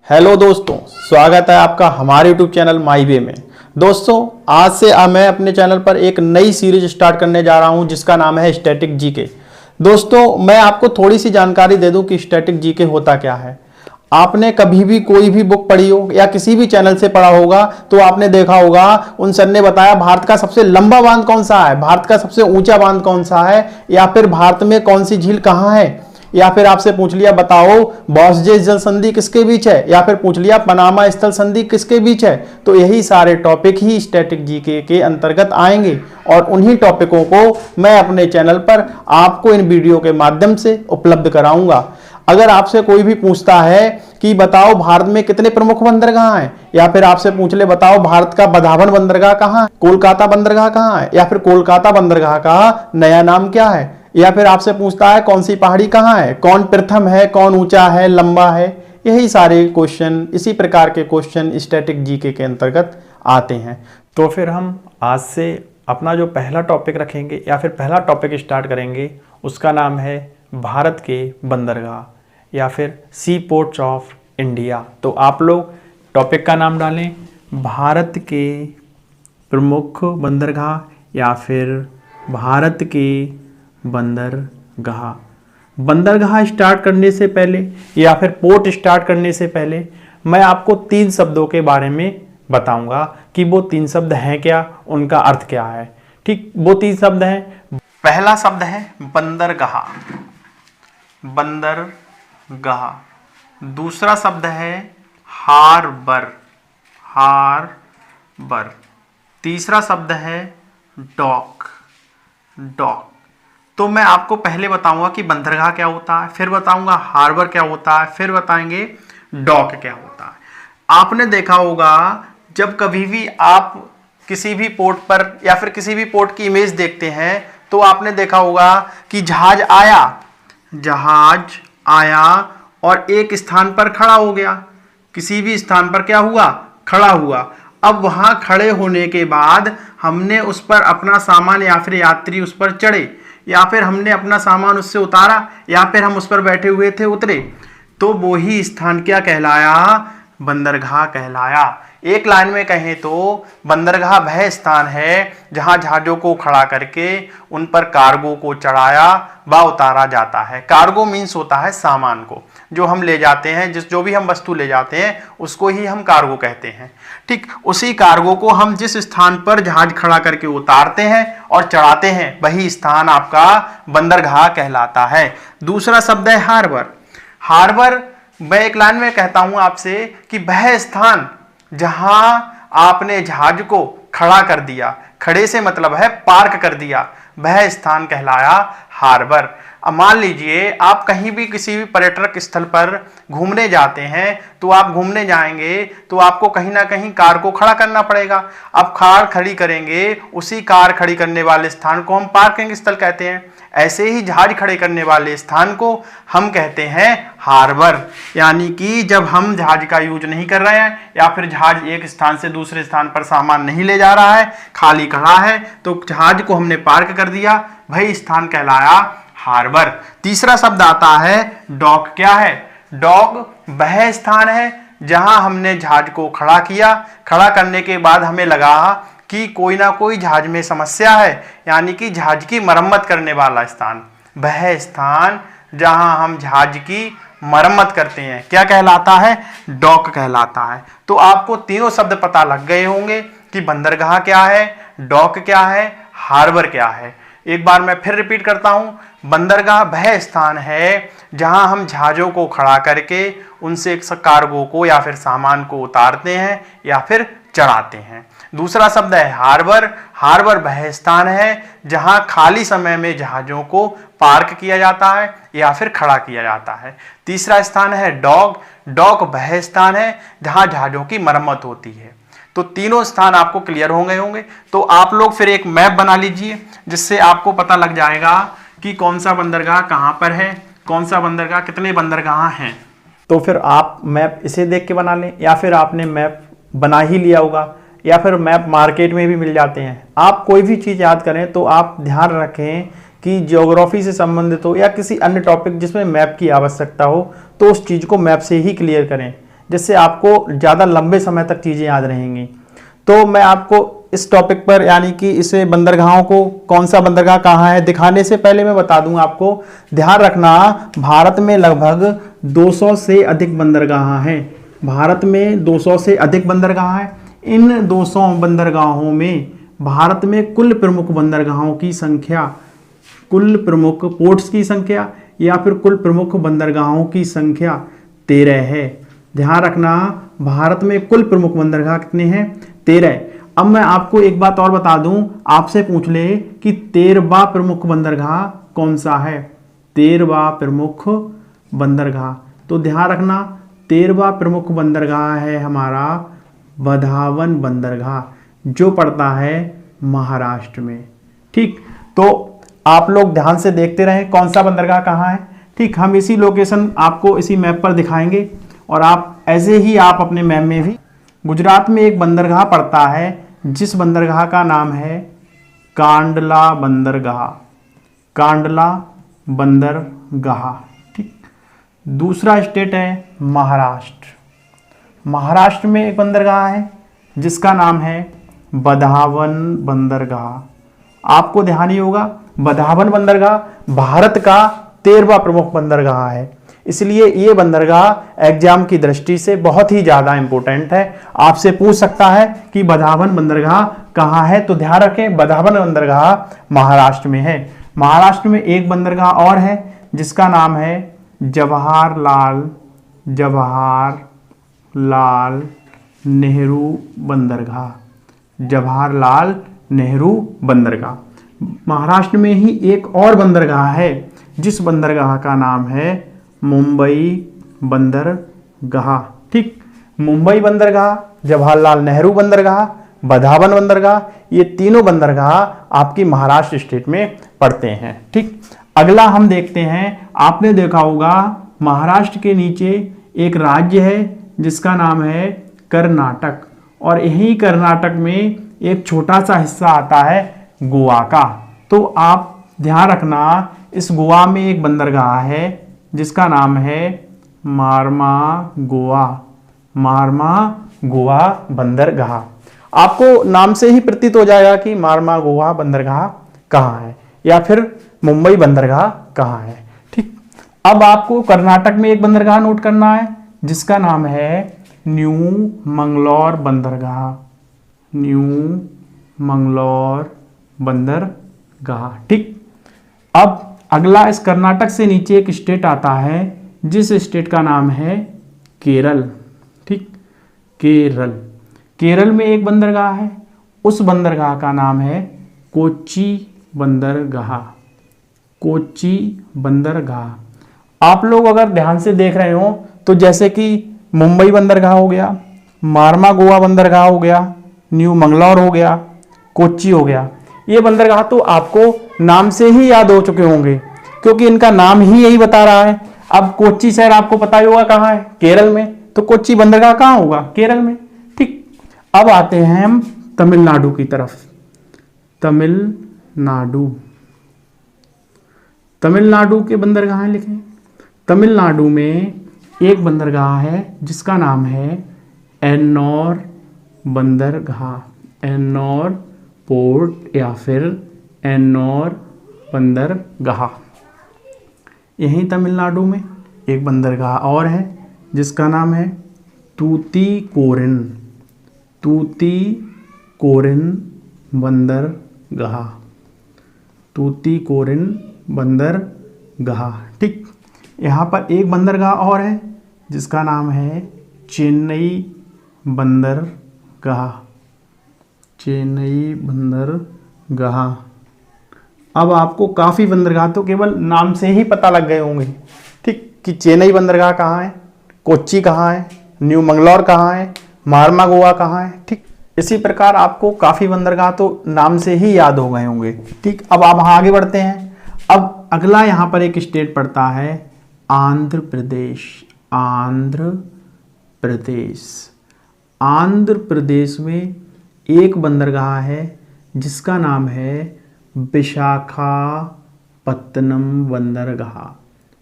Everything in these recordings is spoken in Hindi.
हेलो दोस्तों, स्वागत है आपका हमारे यूट्यूब चैनल माई वे में। दोस्तों, आज से मैं अपने चैनल पर एक नई सीरीज स्टार्ट करने जा रहा हूं जिसका नाम है स्टैटिक जीके। दोस्तों, मैं आपको थोड़ी सी जानकारी दे दूं कि स्टैटिक जीके होता क्या है। आपने कभी भी कोई भी बुक पढ़ी हो या किसी भी चैनल से पढ़ा होगा तो आपने देखा होगा उन सर ने बताया भारत का सबसे लंबा बांध कौन सा है, भारत का सबसे ऊंचा बांध कौन सा है, या फिर भारत में कौन सी झील कहां है, या फिर आपसे पूछ लिया बताओ बॉस्जेस जल संधि किसके बीच है, या फिर पूछ लिया पनामा स्थल संधि किसके बीच है। तो यही सारे टॉपिक ही स्टैटिक जीके के अंतर्गत आएंगे और उन्हीं टॉपिकों को मैं अपने चैनल पर आपको इन वीडियो के माध्यम से उपलब्ध कराऊंगा। अगर आपसे कोई भी पूछता है कि बताओ भारत में कितने प्रमुख बंदरगाह हैं, या फिर आपसे पूछ ले बताओ भारत का बधावन बंदरगाह कहाँ है, कोलकाता बंदरगाह कहाँ है, या फिर कोलकाता बंदरगाह का नया नाम क्या है, या फिर आपसे पूछता है कौन सी पहाड़ी कहाँ है, कौन प्रथम है, कौन ऊंचा है, लंबा है, यही सारे क्वेश्चन, इसी प्रकार के क्वेश्चन स्टैटिक जीके के अंतर्गत आते हैं। तो फिर हम आज से अपना जो पहला टॉपिक रखेंगे या फिर पहला टॉपिक स्टार्ट करेंगे उसका नाम है भारत के बंदरगाह या फिर सी पोर्ट्स ऑफ इंडिया। तो आप लोग टॉपिक का नाम डालें भारत के प्रमुख बंदरगाह या फिर भारत के बंदरगाह। बंदरगाह स्टार्ट करने से पहले या फिर पोर्ट स्टार्ट करने से पहले मैं आपको 3 शब्दों के बारे में बताऊंगा कि वो 3 शब्द हैं क्या, उनका अर्थ क्या है। ठीक, वो 3 शब्द हैं। पहला शब्द है बंदरगाह, बंदरगाह। दूसरा शब्द है हार्बर, हार्बर। तीसरा शब्द है डॉक, डॉक। तो मैं आपको पहले बताऊंगा कि बंदरगाह क्या होता है, फिर बताऊंगा हार्बर क्या होता है, फिर बताएंगे डॉक क्या होता है। आपने देखा होगा जब कभी भी आप किसी भी पोर्ट पर या फिर किसी भी पोर्ट की इमेज देखते हैं तो आपने देखा होगा कि जहाज आया, जहाज आया और एक स्थान पर खड़ा हो गया। किसी भी स्थान पर क्या हुआ, खड़ा हुआ। अब वहां खड़े होने के बाद हमने उस पर अपना सामान या फिर यात्री उस पर चढ़े, या फिर हमने अपना सामान उससे उतारा, या फिर हम उस पर बैठे हुए थे उतरे, तो वो ही स्थान क्या कहलाया, बंदरगाह कहलाया। एक लाइन में कहें तो बंदरगाह वह स्थान है जहां जहाजों को खड़ा करके उन पर कार्गो को चढ़ाया व उतारा जाता है। कार्गो मीन्स होता है सामान को जो हम ले जाते हैं, जो भी हम वस्तु ले जाते हैं उसको ही हम कार्गो कहते हैं। ठीक, उसी कार्गो को हम जिस स्थान पर जहाज खड़ा करके उतारते हैं और चढ़ाते हैं वही स्थान आपका बंदरगाह कहलाता है। दूसरा शब्द है हार्बर। हार्बर मैं एक लाइन में कहता हूं आपसे कि वह स्थान जहां आपने जहाज को खड़ा कर दिया, खड़े से मतलब है पार्क कर दिया, वह स्थान कहलाया हार्बर। अब मान लीजिए आप कहीं भी किसी भी पर्यटक स्थल पर घूमने जाते हैं, तो आप घूमने जाएंगे तो आपको कहीं ना कहीं कार को खड़ा करना पड़ेगा। अब कार खड़ी करेंगे, उसी कार खड़ी करने वाले स्थान को हम पार्किंग स्थल कहते हैं। ऐसे ही जहाज खड़े करने वाले स्थान को हम कहते हैं हार्बर। यानी कि जब हम जहाज का यूज नहीं कर रहे हैं या फिर जहाज एक स्थान से दूसरे स्थान पर सामान नहीं ले जा रहा है, खाली खड़ा है, तो जहाज को हमने पार्क कर दिया, वही स्थान कहलाया हार्बर। तीसरा शब्द आता है डॉक। क्या है, डॉक वह स्थान है जहां हमने जहाज को खड़ा किया, खड़ा करने के बाद हमें लगा कि कोई ना कोई जहाज में समस्या है, यानी कि जहाज की मरम्मत करने वाला स्थान, वह स्थान जहां हम जहाज की मरम्मत करते हैं क्या कहलाता है, डॉक कहलाता है। तो आपको तीनों शब्द पता लग गए होंगे कि बंदरगाह क्या है, डॉक क्या है, हार्बर क्या है। एक बार मैं फिर रिपीट करता हूं, बंदरगाह वह स्थान है जहां हम जहाजों को खड़ा करके उनसे कार्गो को या फिर सामान को उतारते हैं या फिर चढ़ाते हैं। दूसरा शब्द है हार्बर। हार्बर वह स्थान है जहां खाली समय में जहाजों को पार्क किया जाता है या फिर खड़ा किया जाता है। तीसरा स्थान है डॉक। डॉक वह स्थान है जहां जहाजों की मरम्मत होती है। तो तीनों स्थान आपको क्लियर हो गए होंगे। तो आप लोग फिर एक मैप बना लीजिए जिससे आपको पता लग जाएगा कि कौन सा बंदरगाह कहां पर है, कौन सा बंदरगाह, कितने बंदरगाह हैं। तो फिर आप मैप इसे देख के बना लें, या फिर आपने मैप बना ही लिया होगा, या फिर मैप मार्केट में भी मिल जाते हैं। आप कोई भी चीज़ याद करें तो आप ध्यान रखें कि ज्योग्राफी से संबंधित हो या किसी अन्य टॉपिक जिसमें मैप की आवश्यकता हो तो उस चीज़ को मैप से ही क्लियर करें। जिससे आपको ज़्यादा लंबे समय तक चीज़ें याद रहेंगी। तो मैं आपको इस टॉपिक पर यानी कि इसे बंदरगाहों को कौन सा बंदरगाह कहाँ है दिखाने से पहले मैं बता दूं आपको, ध्यान रखना भारत में लगभग 200 से अधिक बंदरगाह हैं। भारत में 200 से अधिक बंदरगाह हैं। इन 200 बंदरगाहों में भारत में कुल प्रमुख बंदरगाहों की संख्या, कुल प्रमुख पोर्ट्स की संख्या या फिर कुल प्रमुख बंदरगाहों की संख्या 13 है। ध्यान रखना भारत में कुल प्रमुख बंदरगाह कितने हैं? 13। अब मैं आपको एक बात और बता दूं, आपसे पूछ ले कि 13वां प्रमुख बंदरगाह कौन सा है? 13वां प्रमुख बंदरगाह, तो ध्यान रखना 13वां प्रमुख बंदरगाह है हमारा बधावन बंदरगाह, जो पड़ता है महाराष्ट्र में। ठीक, तो आप लोग ध्यान से देखते रहें कौन सा बंदरगाह कहाँ है। ठीक, हम इसी लोकेशन आपको इसी मैप पर दिखाएंगे और आप ऐसे ही आप अपने मैप में भी, गुजरात में एक बंदरगाह पड़ता है जिस बंदरगाह का नाम है कांडला बंदरगाह, कांडला बंदरगाह। ठीक, दूसरा स्टेट है महाराष्ट्र। महाराष्ट्र में एक बंदरगाह है जिसका नाम है बधावन बंदरगाह। आपको ध्यान ही होगा बधावन बंदरगाह भारत का 13वां प्रमुख बंदरगाह है, इसलिए ये बंदरगाह एग्जाम की दृष्टि से बहुत ही ज्यादा इंपॉर्टेंट है। आपसे पूछ सकता है कि बधावन बंदरगाह कहाँ है, तो ध्यान रखें बधावन बंदरगाह महाराष्ट्र में है। महाराष्ट्र में एक बंदरगाह और है जिसका नाम है जवाहरलाल नेहरू बंदरगाह, जवाहरलाल नेहरू बंदरगाह। महाराष्ट्र में ही एक और बंदरगाह है जिस बंदरगाह का नाम है मुंबई बंदरगाह। ठीक, मुंबई बंदरगाह, जवाहरलाल नेहरू बंदरगाह, बधावन बंदरगाह, ये तीनों बंदरगाह आपकी महाराष्ट्र स्टेट में पड़ते हैं। ठीक, अगला हम देखते हैं, आपने देखा होगा महाराष्ट्र के नीचे एक राज्य है जिसका नाम है कर्नाटक, और यही कर्नाटक में एक छोटा सा हिस्सा आता है गोवा का। तो आप ध्यान रखना इस गोवा में एक बंदरगाह है जिसका नाम है मार्मागोआ, मार्मागोआ बंदरगाह। आपको नाम से ही प्रतीत हो जाएगा कि मार्मागोआ बंदरगाह कहाँ है या फिर मुंबई बंदरगाह कहाँ है। ठीक, अब आपको कर्नाटक में एक बंदरगाह नोट करना है जिसका नाम है न्यू मंगलोर बंदरगाह, न्यू मंगलोर बंदरगाह। ठीक, अब अगला इस कर्नाटक से नीचे एक स्टेट आता है जिस स्टेट का नाम है केरल। ठीक, केरल, केरल में एक बंदरगाह है, उस बंदरगाह का नाम है कोच्चि बंदरगाह, कोच्चि बंदरगाह। आप लोग अगर ध्यान से देख रहे हो तो जैसे कि मुंबई बंदरगाह हो गया, मार्मागोआ बंदरगाह हो गया, न्यू मंगलौर हो गया, कोच्चि हो गया, ये बंदरगाह तो आपको नाम से ही याद हो चुके होंगे क्योंकि इनका नाम ही यही बता रहा है। अब कोच्चि शहर आपको पता ही होगा कहाँ है, केरल में, तो कोच्चि बंदरगाह कहाँ होगा? केरल में। ठीक, अब आते हैं हम तमिलनाडु की तरफ। तमिलनाडु, तमिलनाडु के बंदरगाह लिखें। तमिलनाडु में एक बंदरगाह है जिसका नाम है एन्नोर बंदरगाह, एन्नोर पोर्ट या फिर एन्नोर बंदरगाह। यहीं तमिलनाडु में एक बंदरगाह और है जिसका नाम है तूतीकोरिन, तूतीकोरिन बंदरगाह, तूतीकोरिन बंदरगाह। ठीक, यहाँ पर एक बंदरगाह और है जिसका नाम है चेन्नई बंदरगाह, चेन्नई बंदरगाह। अब आपको काफ़ी बंदरगाह तो केवल नाम से ही पता लग गए होंगे। ठीक, कि चेन्नई बंदरगाह कहाँ है, कोच्चि कहाँ है, न्यू मंगलौर कहाँ है, मार्मागोआ कहाँ है। ठीक, इसी प्रकार आपको काफ़ी बंदरगाह तो नाम से ही याद हो गए होंगे। ठीक, अब आप आगे बढ़ते हैं। अब अगला यहाँ पर एक स्टेट पड़ता है आंध्र प्रदेश, आंध्र प्रदेश। आंध्र प्रदेश में एक बंदरगाह है जिसका नाम है विशाखापत्तनम बंदरगाह,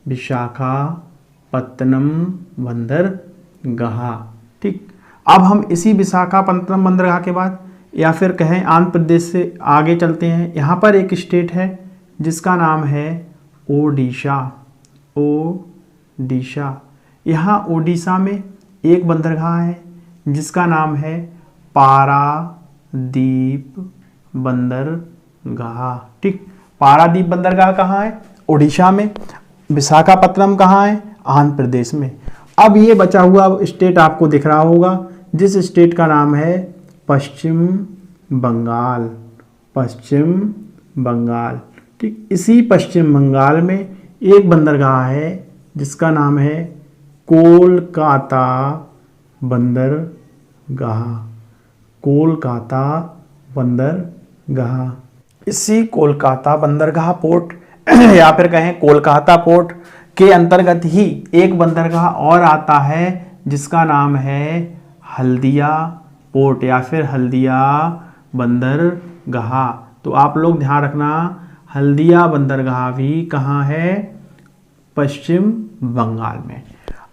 विशाखापत्तनम बंदरगाह। गहा। ठीक, अब हम इसी विशाखापत्तनम बंदरगाह के बाद या फिर कहें आंध्र प्रदेश से आगे चलते हैं। यहाँ पर एक स्टेट है जिसका नाम है ओडिशा। ओडिशा, यहाँ ओडिशा में एक बंदरगाह है जिसका नाम है पारादीप बंदरगाह। ठीक, पारादीप बंदरगाह कहाँ है? ओडिशा में। विशाखापत्तनम कहाँ है? आंध्र प्रदेश में। अब ये बचा हुआ स्टेट आपको दिख रहा होगा जिस स्टेट का नाम है पश्चिम बंगाल। पश्चिम बंगाल। ठीक, इसी पश्चिम बंगाल में एक बंदरगाह है जिसका नाम है कोलकाता बंदरगाह। कोलकाता बंदरगाह। इसी कोलकाता बंदरगाह पोर्ट या फिर कहें कोलकाता पोर्ट के अंतर्गत ही एक बंदरगाह और आता है जिसका नाम है हल्दिया पोर्ट या फिर हल्दिया बंदरगाह। तो आप लोग ध्यान रखना, हल्दिया बंदरगाह भी कहाँ है? पश्चिम बंगाल में।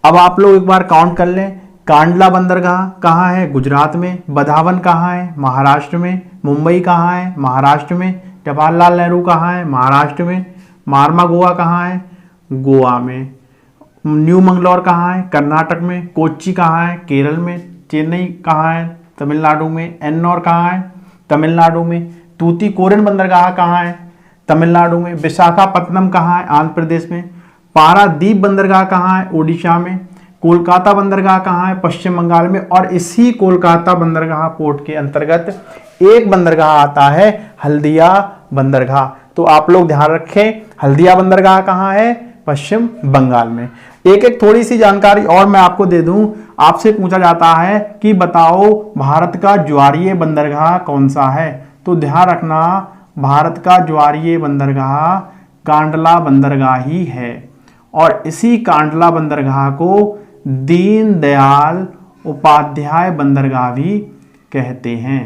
अब आप लोग एक बार काउंट कर लें, कांडला बंदरगाह कहाँ है? गुजरात में। बधावन कहाँ है? महाराष्ट्र में। मुंबई कहाँ है? महाराष्ट्र में। जवाहरलाल नेहरू कहाँ है? महाराष्ट्र में। मारमा गोवा कहाँ है? गोवा में। न्यू मंगलौर कहाँ है? कर्नाटक में। कोच्चि कहाँ है? केरल में। चेन्नई कहाँ है? तमिलनाडु में। एन्नौर कहाँ है? तमिलनाडु में। तूतीकोरिन बंदरगाह कहाँ है? तमिलनाडु में। विशाखापत्तनम कहाँ है? आंध्र प्रदेश में। पारादीप बंदरगाह कहाँ है? ओडिशा में। कोलकाता बंदरगाह कहाँ है? पश्चिम बंगाल में। और इसी कोलकाता बंदरगाह पोर्ट के अंतर्गत एक बंदरगाह आता है हल्दिया बंदरगाह। तो आप लोग ध्यान रखें, हल्दिया बंदरगाह कहाँ है? पश्चिम बंगाल में। एक एक थोड़ी सी जानकारी और मैं आपको दे दूं, आपसे पूछा जाता है कि बताओ भारत का ज्वारीय बंदरगाह कौन सा है? तो ध्यान रखना, भारत का ज्वारीय बंदरगाह कांडला बंदरगाह ही है। और इसी कांडला बंदरगाह को दीनदयाल उपाध्याय बंदरगाह भी कहते हैं।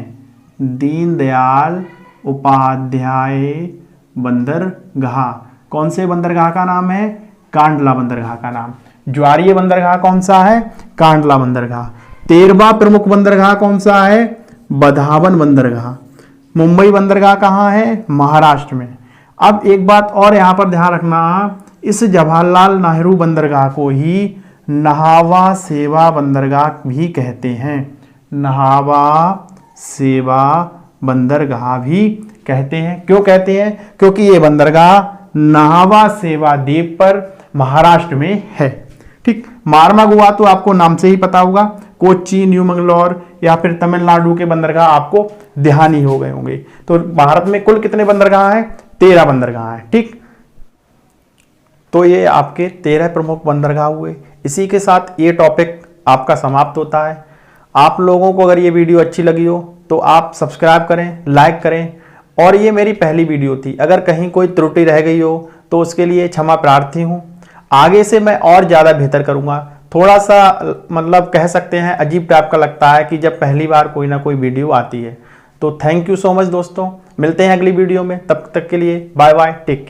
दीनदयाल उपाध्याय बंदरगाह। कौन से बंदरगाह का नाम है? कांडला बंदरगाह का नाम। ज्वारीय बंदरगाह कौन सा है? कांडला बंदरगाह। 13वां प्रमुख बंदरगाह कौन सा है? बधावन बंदरगाह। मुंबई बंदरगाह कहाँ है? महाराष्ट्र में। अब एक बात और यहाँ पर ध्यान रखना, इस जवाहरलाल नेहरू बंदरगाह को ही नहावा सेवा बंदरगाह भी कहते हैं। नहावा सेवा बंदरगाह भी कहते हैं। क्यों कहते हैं? क्योंकि ये बंदरगाह नहावा सेवा द्वीप पर महाराष्ट्र में है। ठीक, मारमा गोवा तो आपको नाम से ही पता होगा। कोच्चि, न्यू मंगलौर या फिर तमिलनाडु के बंदरगाह आपको ध्यान ही हो गए होंगे। तो भारत में कुल कितने बंदरगाह हैं? 13 बंदरगाह हैं। ठीक, तो ये आपके 13 प्रमुख बंदरगाह हुए। इसी के साथ ये टॉपिक आपका समाप्त होता है। आप लोगों को अगर ये वीडियो अच्छी लगी हो तो आप सब्सक्राइब करें, लाइक करें। और ये मेरी पहली वीडियो थी, अगर कहीं कोई त्रुटि रह गई हो तो उसके लिए क्षमा प्रार्थी हूँ। आगे से मैं और ज़्यादा बेहतर करूँगा। थोड़ा सा मतलब कह सकते हैं अजीब टाइप का लगता है कि जब पहली बार कोई ना कोई वीडियो आती है। तो थैंक यू सो मच दोस्तों, मिलते हैं अगली वीडियो में। तब तक के लिए बाय बाय, टेक केयर।